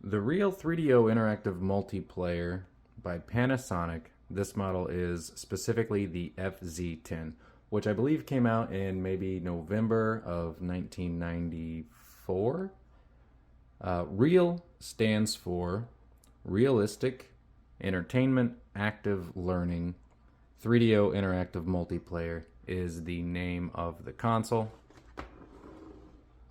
The R.E.A.L 3DO Interactive Multiplayer by Panasonic. This model is specifically the FZ-10, which I believe came out in maybe November of 1994. R.E.A.L stands for Realistic Entertainment Active Learning. 3DO Interactive Multiplayer is the name of the console,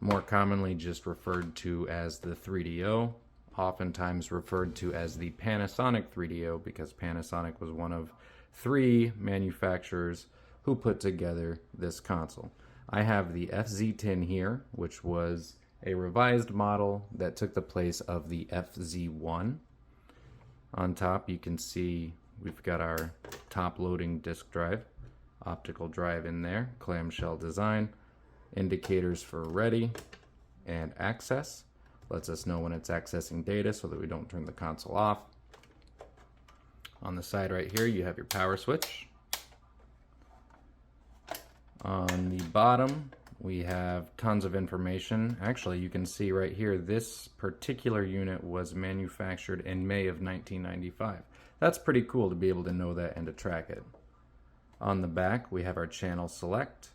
more commonly just referred to as the 3DO, oftentimes referred to as the Panasonic 3DO because Panasonic was one of 3 manufacturers who put together this console. I have the FZ-10 here, which was a revised model that took the place of the FZ-1. On top you can see we've got our top loading disk drive, optical drive in there, clamshell design, indicators for ready and access. Lets us know when it's accessing data so that we don't turn the console off. On the side right here you have your power switch. On the bottom we have tons of information. Actually, you can see right here this particular unit was manufactured in May of 1995. That's pretty cool to be able to know that and to track it. On the back we have our channel select,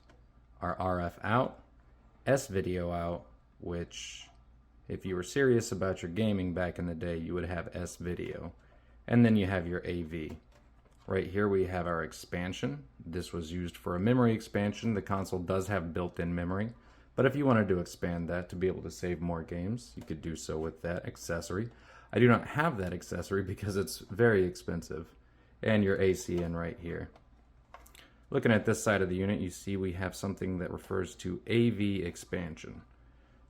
our RF out, S-video out, which if you were serious about your gaming back in the day, you would have S-video. And then you have your AV. Right here we have our expansion. This was used for a memory expansion. The console does have built-in memory, but if you wanted to expand that to be able to save more games, you could do so with that accessory. I do not have that accessory because it's very expensive. And your ACN right here. Looking at this side of the unit, you see we have something that refers to AV expansion.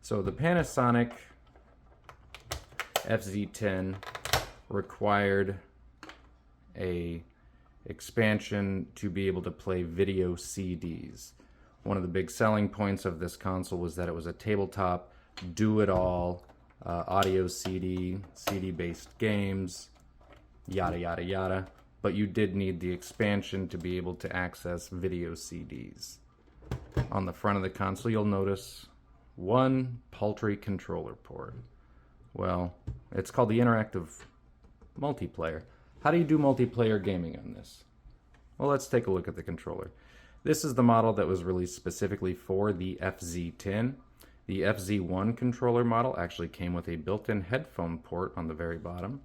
So the Panasonic FZ-10 required a expansion to be able to play video CDs. One of the big selling points of this console was that it was a tabletop, do-it-all, audio CD, CD-based games, yada yada yada. But you did need the expansion to be able to access video CDs. On the front of the console you'll notice one paltry controller port. Well, it's called the Interactive Multiplayer. How do you do multiplayer gaming on this? Well, let's take a look at the controller. This is the model that was released specifically for the FZ-10. The FZ-1 controller model actually came with a built-in headphone port on the very bottom.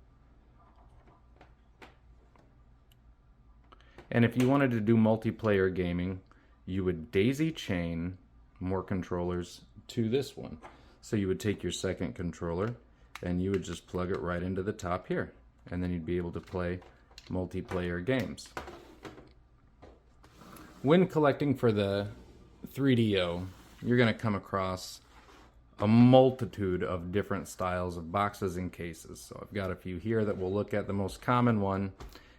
And if you wanted to do multiplayer gaming, you would daisy chain more controllers to this one. So you would take your second controller and you would just plug it right into the top here. And then you'd be able to play multiplayer games. When collecting for the 3DO, you're going to come across a multitude of different styles of boxes and cases. So I've got a few here that we'll look at. The most common one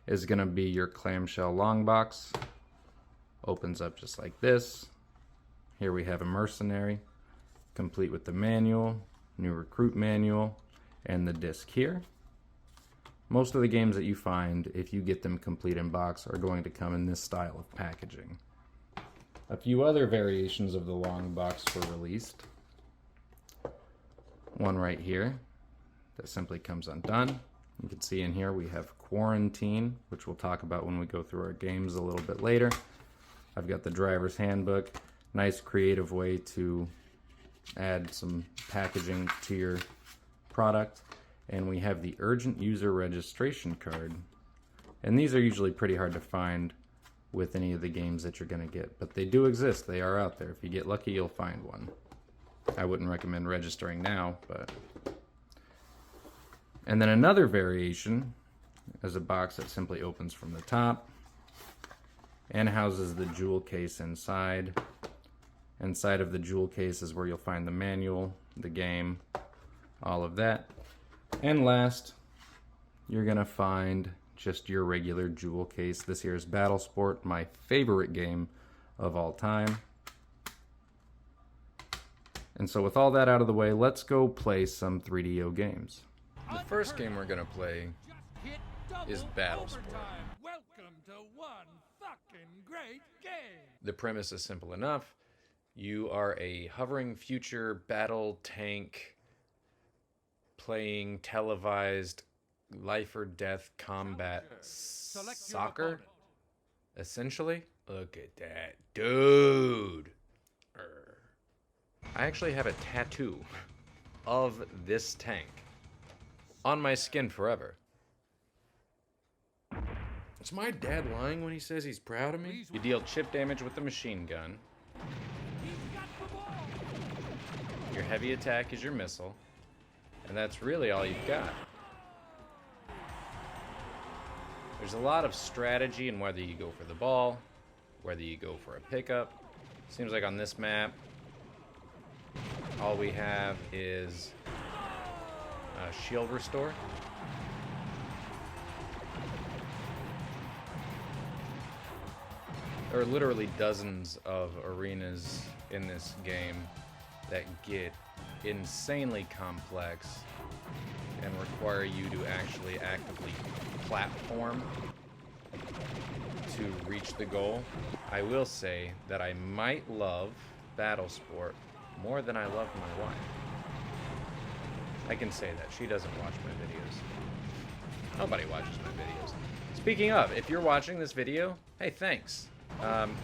is going to be your clamshell long box. Opens up just like this. Here we have Immercenary, complete with the manual, new recruit manual, and the disc here. Most of the games that you find, if you get them complete in box, are going to come in this style of packaging. A few other variations of the long box were released. One right here that simply comes undone. You can see in here we have Quarantine, which we'll talk about when we go through our games a little bit later. I've got the driver's handbook. Nice creative way to add some packaging to your product. And we have the urgent user registration card. And these are usually pretty hard to find with any of the games that you're going to get. But they do exist. They are out there. If you get lucky, you'll find one. I wouldn't recommend registering now, but... And then another variation is a box that simply opens from the top and houses the jewel case inside. Inside of the jewel case is where you'll find the manual, the game, all of that. And last, you're going to find just your regular jewel case. This here is BattleSport, my favorite game of all time. And so with all that out of the way, let's go play some 3DO games. The first game we're going to play is BattleSport. Welcome to one fucking great game. The premise is simple enough. You are a hovering future battle tank playing televised life or death combat soccer, essentially. Look at that, dude. I actually have a tattoo of this tank on my skin forever. Is my dad lying when he says he's proud of me? You deal chip damage with the machine gun. Your heavy attack is your missile. And that's really all you've got. There's a lot of strategy in whether you go for the ball, whether you go for a pickup. Seems like on this map, all we have is shield restore. There are literally dozens of arenas in this game that get insanely complex and require you to actually actively platform to reach the goal. I will say that I might love BattleSport more than I love my wife. I can say that. She doesn't watch my videos. Nobody watches my videos. Speaking of, if you're watching this video, hey, thanks.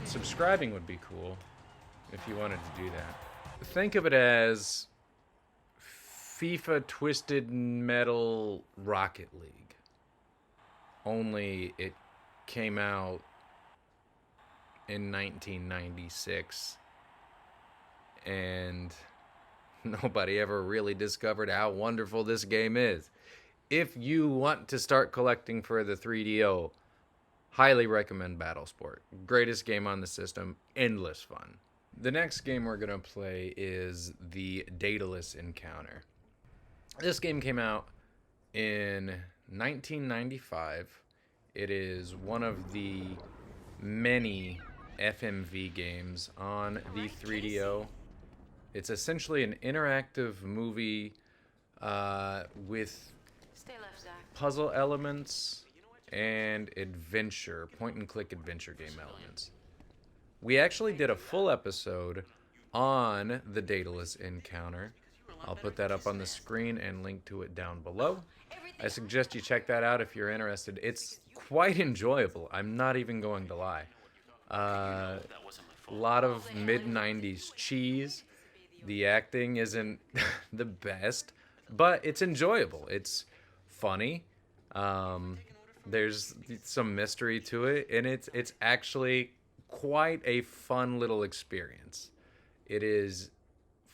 Subscribing would be cool if you wanted to do that. Think of it as FIFA Twisted Metal Rocket League. Only it came out in 1996 and nobody ever really discovered how wonderful this game is. If you want to start collecting for the 3DO, highly recommend BattleSport. Greatest game on the system, endless fun. The next game we're going to play is the Daedalus Encounter. This game came out in 1995. It is one of the many FMV games on the 3DO. It's essentially an interactive movie with puzzle elements and adventure, point-and-click adventure game elements. We actually did a full episode on the Daedalus Encounter. I'll put that up on the screen and link to it down below. I suggest you check that out if you're interested. It's quite enjoyable. I'm not even going to lie. A lot of mid-90s cheese. The acting isn't the best, but it's enjoyable. It's funny. There's some mystery to it, and it's actually quite a fun little experience. It is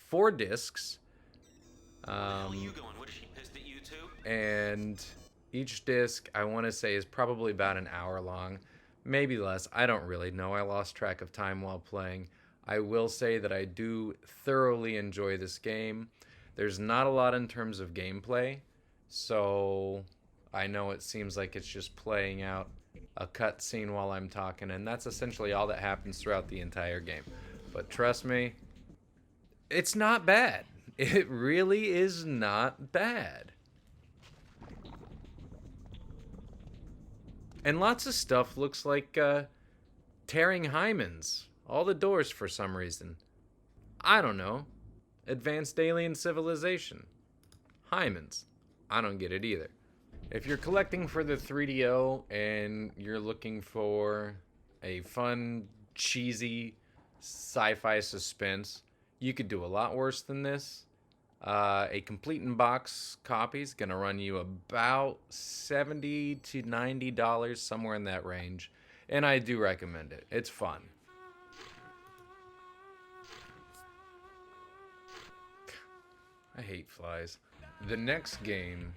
4 discs. And each disc, I want to say, is probably about an hour long, maybe less. I don't really know. I lost track of time while playing. I will say that I do thoroughly enjoy this game. There's not a lot in terms of gameplay, so I know it seems like it's just playing out a cutscene while I'm talking, and that's essentially all that happens throughout the entire game. But trust me, it's not bad. It really is not bad. And lots of stuff looks like tearing hymens. All the doors for some reason. I don't know. Advanced alien civilization. Hymens. I don't get it either. If you're collecting for the 3DO and you're looking for a fun, cheesy sci-fi suspense, you could do a lot worse than this. A complete in-box copy is going to run you about $70 to $90, somewhere in that range. And I do recommend it. It's fun. I hate flies. The next game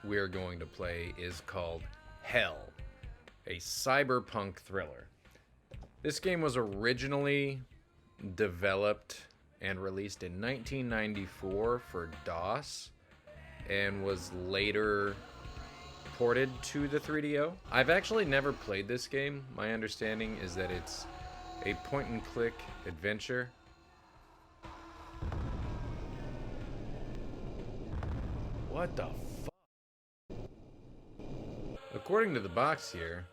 we're going to play is called R.E.A.L, a cyberpunk thriller. This game was originally developed and released in 1994 for DOS and was later ported to the 3DO. I've actually never played this game. My understanding is that it's a point-and-click adventure. What the fuck? According to the box here,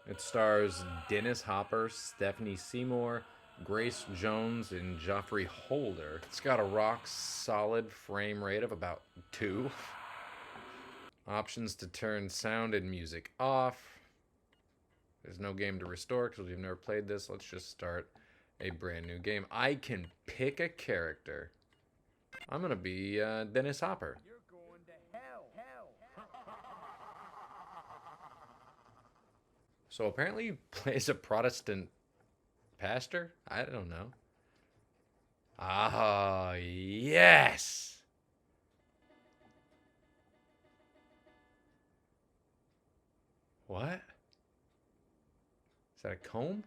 it stars Dennis Hopper, Stephanie Seymour, Grace Jones and Joffrey Holder. It's got a rock solid frame rate of about 2. Options to turn sound and music off. There's no game to restore because we've never played this. Let's just start a brand new game. I can pick a character. I'm going to be Dennis Hopper. You're going to hell. So apparently he plays a Protestant pastor? I don't know. Ah, yes! What? Is that a comb?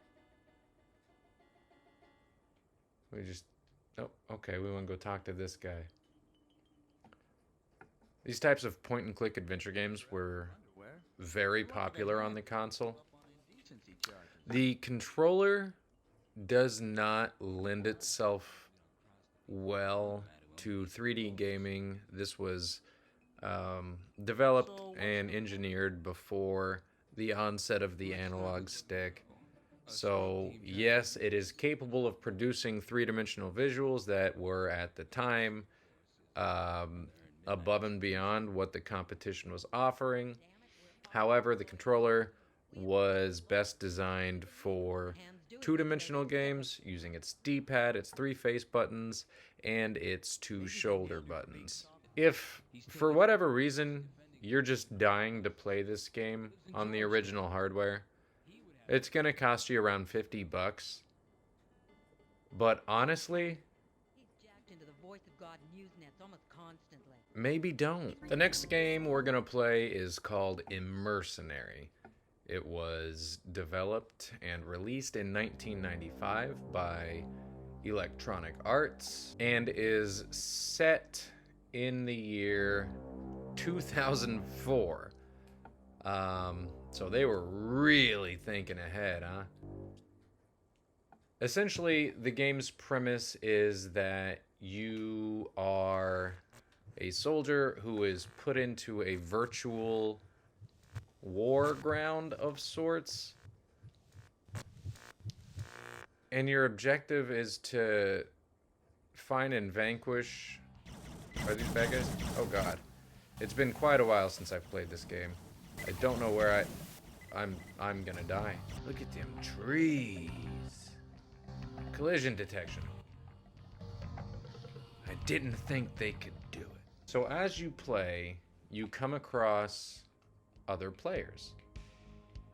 We just... Oh, okay, we want to go talk to this guy. These types of point-and-click adventure games were very popular on the console. The controller does not lend itself well to 3D gaming. This was developed and engineered before the onset of the analog stick. So yes, it is capable of producing three-dimensional visuals that were at the time above and beyond what the competition was offering. However, the controller was best designed for two-dimensional games using its D-pad, its 3 face buttons, and its 2 shoulder buttons. If, for whatever reason, you're just dying to play this game on the original hardware, it's going to cost you around $50. But honestly, maybe don't. The next game we're going to play is called Immercenary. It was developed and released in 1995 by Electronic Arts and is set in the year 2004. So they were really thinking ahead, huh? Essentially, the game's premise is that you are a soldier who is put into a virtual war ground of sorts. And your objective is to find and vanquish... Are these bad guys? Oh god. It's been quite a while since I've played this game. I don't know where I'm gonna die. Look at them trees. Collision detection. I didn't think they could do it. So as you play, you come across other players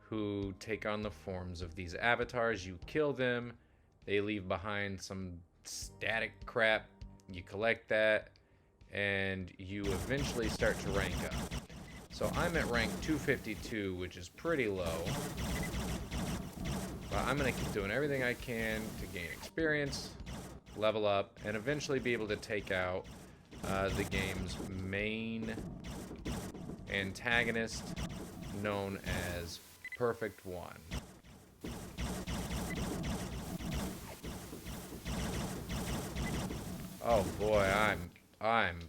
who take on the forms of these avatars. You kill them. They leave behind some static crap. You collect that, and you eventually start to rank up. So I'm at rank 252, which is pretty low. But I'm going to keep doing everything I can to gain experience, level up, and eventually be able to take out the game's main antagonist, known as Perfect One. Oh boy, I'm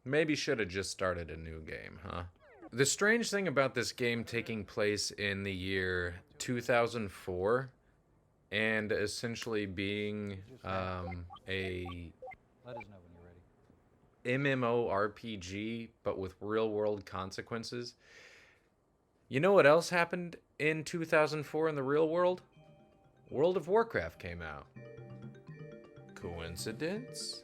maybe should have just started a new game, huh? The strange thing about this game taking place in the year 2004 and essentially being a Let us know when you're ready. MMORPG, but with real-world consequences. You know what else happened in 2004 in the real world? World of Warcraft came out. Coincidence?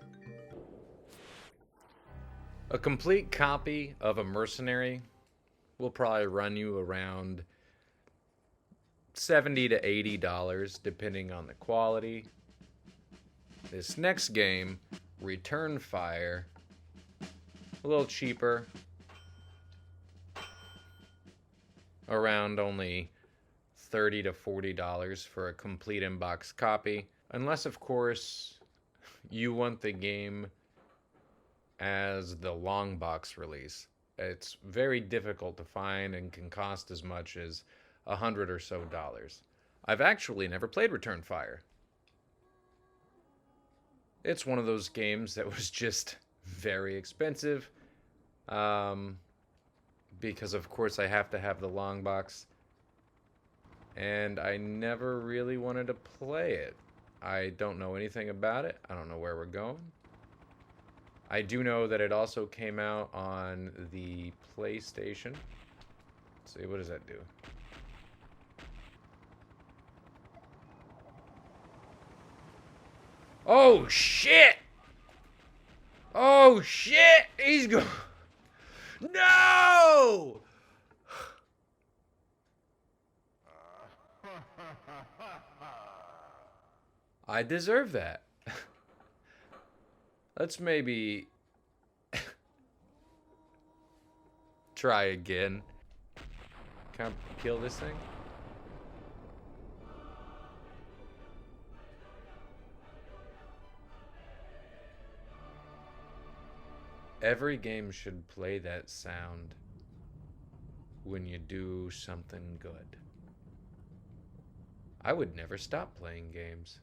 A complete copy of Immercenary will probably run you around $70 to $80, depending on the quality. This next game, Return Fire, a little cheaper, around only $30 to $40 for a complete in-box copy. Unless, of course, you want the game as the long box release. It's very difficult to find and can cost as much as $100 or so. I've actually never played Return Fire. It's one of those games that was just very expensive, because of course I have to have the long box, and I never really wanted to play it. I don't know anything about it. I don't know where we're going. I do know that it also came out on the PlayStation. Let's see, what does that do? Oh, shit! Oh, shit! He's going... No! I deserve that. Let's maybe try again. Can I kill this thing? Every game should play that sound when you do something good. I would never stop playing games.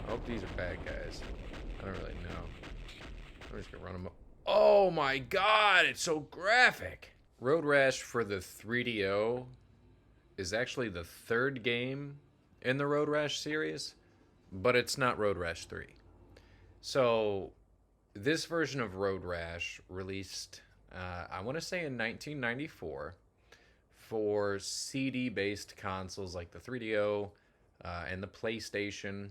I hope these are bad guys. I don't really know. I'm just gonna run them up. Oh my god, it's so graphic! Road Rash for the 3DO is actually the third game in the Road Rash series, but it's not Road Rash 3. So, this version of Road Rash released, I want to say in 1994, for CD-based consoles like the 3DO and the PlayStation.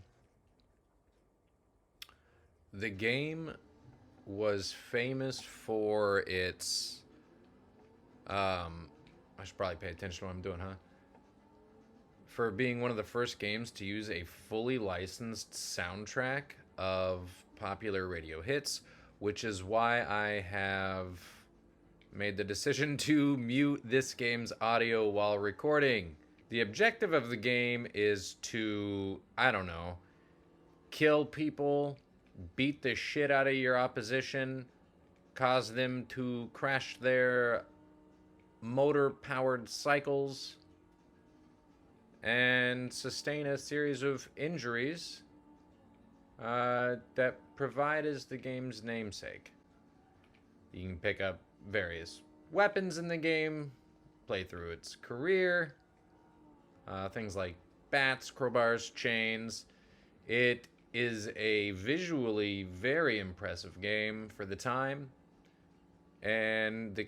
The game was famous for its... I should probably pay attention to what I'm doing, huh? For being one of the first games to use a fully licensed soundtrack of popular radio hits, which is why I have made the decision to mute this game's audio while recording. The objective of the game is to, I don't know, kill people, beat the shit out of your opposition, cause them to crash their motor-powered cycles, and sustain a series of injuries that provide as the game's namesake. You can pick up various weapons in the game, play through its career, things like bats, crowbars, chains. It is a visually very impressive game for the time, and the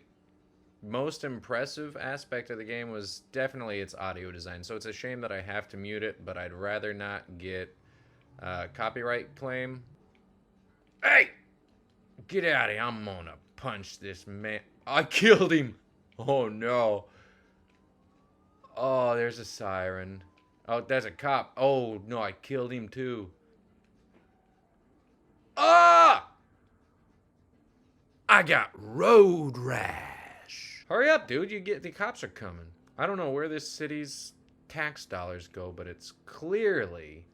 most impressive aspect of the game was definitely its audio design. So it's a shame that I have to mute it, but I'd rather not get copyright claim. Hey! Get out of here. I'm gonna punch this man. I killed him. Oh no. Oh, there's a siren. Oh, that's a cop. Oh no, I killed him too. Ah! I got road rash. Hurry up, dude. The cops are coming. I don't know where this city's tax dollars go, but it's clearly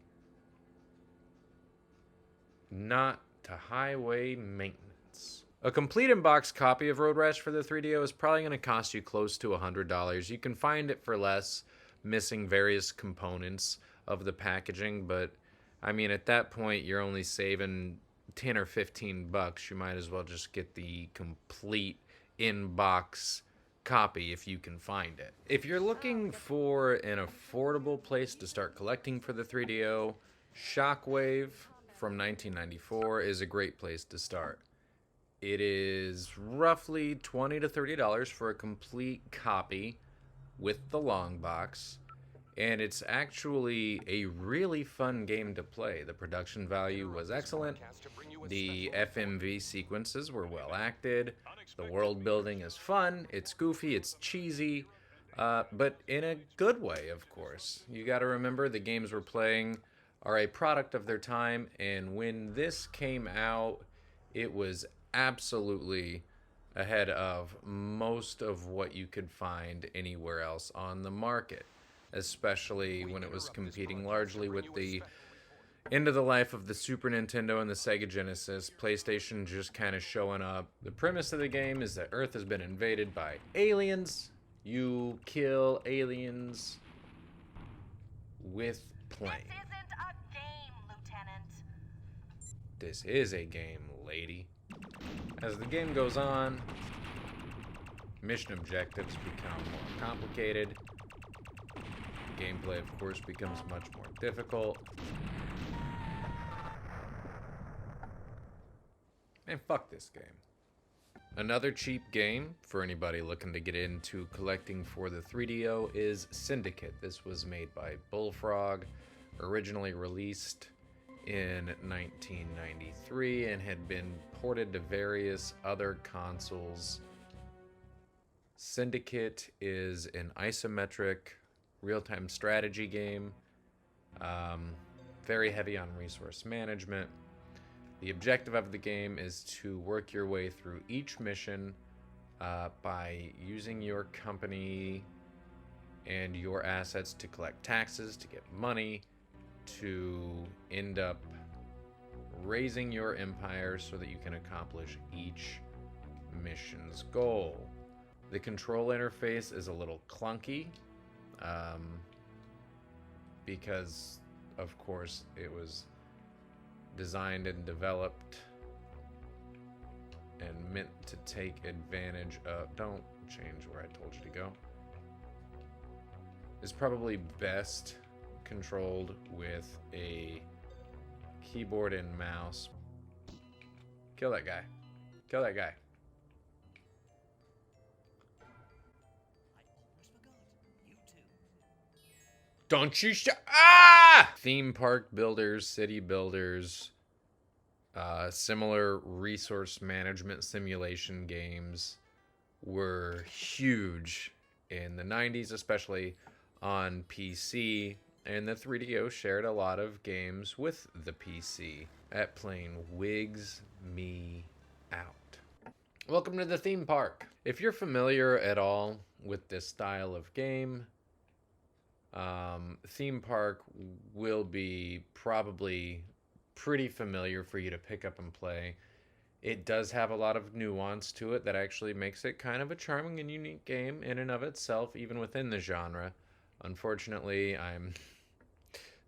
not to highway maintenance. A complete in-box copy of Road Rash for the 3DO is probably going to cost you close to $100. You can find it for less, missing various components of the packaging, but I mean, at that point, you're only saving 10 or 15 bucks. You might as well just get the complete in-box copy if you can find it. If you're looking for an affordable place to start collecting for the 3DO, Shockwave from 1994 is a great place to start. It is roughly $20 to $30 for a complete copy with the long box, and it's actually a really fun game to play. The production value was excellent, the FMV sequences were well acted, the world building is fun, it's goofy, it's cheesy, but in a good way, of course. You gotta remember the games we're playing are a product of their time, and when this came out, it was absolutely ahead of most of what you could find anywhere else on the market, especially when it was competing largely with the end of the life of the Super Nintendo and the Sega Genesis, PlayStation just kind of showing up. The premise of the game is that Earth has been invaded by aliens. You kill aliens with planes. This is a game, lady. As the game goes on, mission objectives become more complicated. Gameplay, of course, becomes much more difficult. And fuck this game. Another cheap game for anybody looking to get into collecting for the 3DO is Syndicate. This was made by Bullfrog, originally released in 1993 and had been ported to various other consoles. Syndicate is an isometric real-time strategy game, very heavy on resource management. The objective of the game is to work your way through each mission by using your company and your assets to collect taxes, to get money, to end up raising your empire so that you can accomplish each mission's goal. The control interface is a little clunky because, of course, it was designed and developed and meant to take advantage of... Don't change where I told you to go. It's probably best controlled with a keyboard and mouse. Kill that guy. Kill that guy. Don't you ah! Theme park builders, city builders, similar resource management simulation games were huge in the 90s, especially on PC, and the 3DO shared a lot of games with the PC. That plane wigs me out. Welcome to the theme park. If you're familiar at all with this style of game, theme park will be probably pretty familiar for you to pick up and play. It does have a lot of nuance to it that actually makes it kind of a charming and unique game in and of itself, even within the genre. Unfortunately,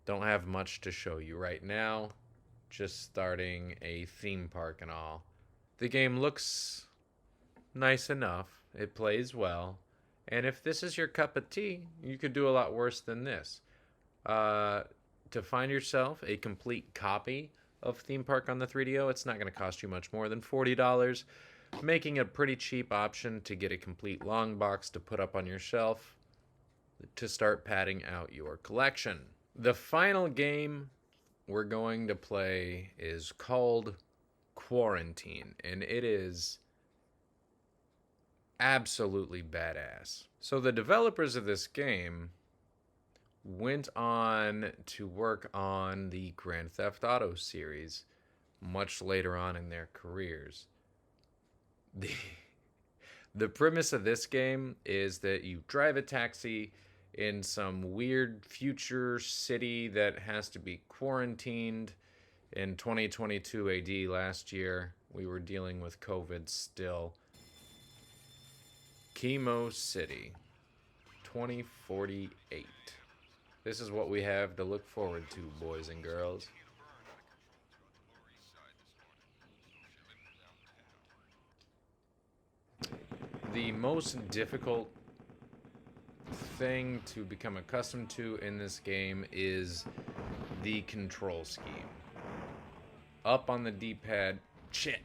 don't have much to show you right now. Just starting a theme park and all. The game looks nice enough. It plays well. And if this is your cup of tea, you could do a lot worse than this. To find yourself a complete copy of Theme Park on the 3DO, it's not going to cost you much more than $40, making it a pretty cheap option to get a complete long box to put up on your shelf to start padding out your collection. The final game we're going to play is called Quarantine, and it is absolutely badass. So the developers of this game went on to work on the Grand Theft Auto series much later on in their careers. The premise of this game is that you drive a taxi in some weird future city that has to be quarantined. In 2022 AD last year, we were dealing with COVID still. Chemo City 2048. This is what we have to look forward to, boys and girls. The most difficult thing to become accustomed to in this game is the control scheme. Up on the D-pad, shit,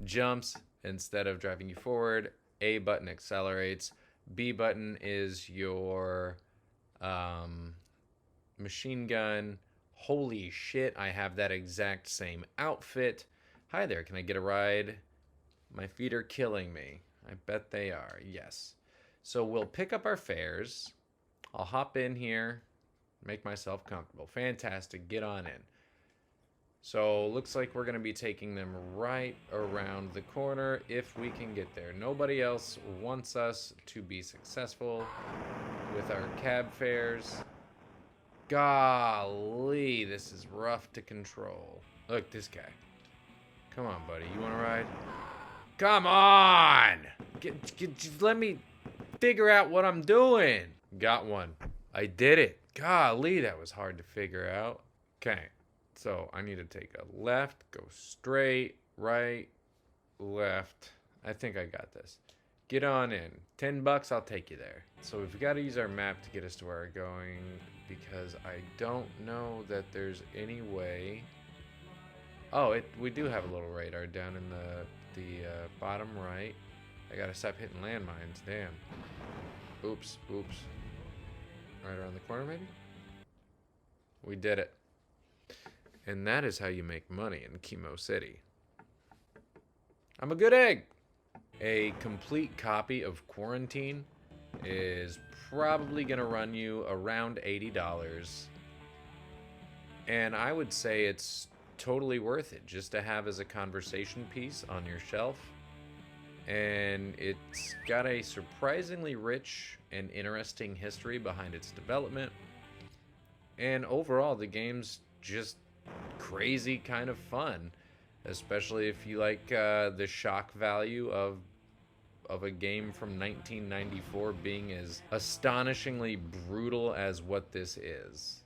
jumps instead of driving you forward. A button accelerates. B button is your machine gun. Holy shit, I have that exact same outfit. Hi there, can I get a ride? My feet are killing me. I bet they are, yes. So we'll pick up our fares. I'll hop in here, make myself comfortable. Fantastic, get on in. So looks like we're going to be taking them right around the corner if we can get there. Nobody else wants us to be successful with our cab fares. Golly, this is rough to control. Look, this guy. Come on, buddy. You want to ride? Come on! Just let me figure out what I'm doing. Got one. I did it. Golly, that was hard to figure out. Okay. So I need to take a left, go straight, right, left, I think I got this. Get on in. $10, I'll take you there. So we've got to use our map to get us to where we're going, because I don't know that there's any way. Oh, we do have a little radar down in the bottom right. I gotta stop hitting landmines. Damn. Oops. Right around the corner, maybe? We did it. And that is how you make money in Chemo City. I'm a good egg. A complete copy of Quarantine is probably going to run you around $80. And I would say it's totally worth it just to have as a conversation piece on your shelf. And it's got a surprisingly rich and interesting history behind its development. And overall, the game's just crazy kind of fun, especially if you like the shock value of a game from 1994 being as astonishingly brutal as what this is.